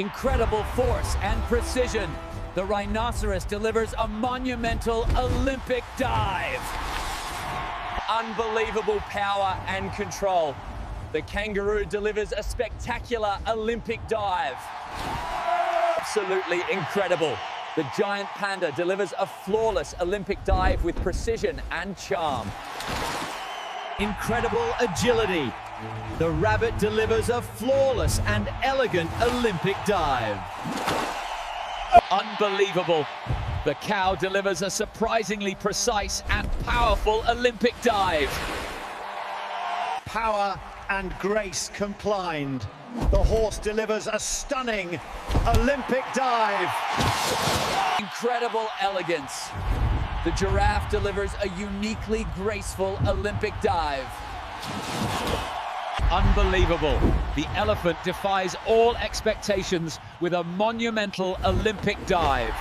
Incredible force and precision. The rhinoceros delivers a monumental Olympic dive. Unbelievable power and control. The kangaroo delivers a spectacular Olympic dive. Absolutely incredible. The giant panda delivers a flawless Olympic dive with precision and charm. Incredible agility. The rabbit delivers a flawless and elegant Olympic dive. Unbelievable. The cow delivers a surprisingly precise and powerful Olympic dive. Power and grace combined. The horse delivers a stunning Olympic dive. Incredible elegance. The giraffe delivers a uniquely graceful Olympic dive. Unbelievable. The elephant defies all expectations with a monumental Olympic dive.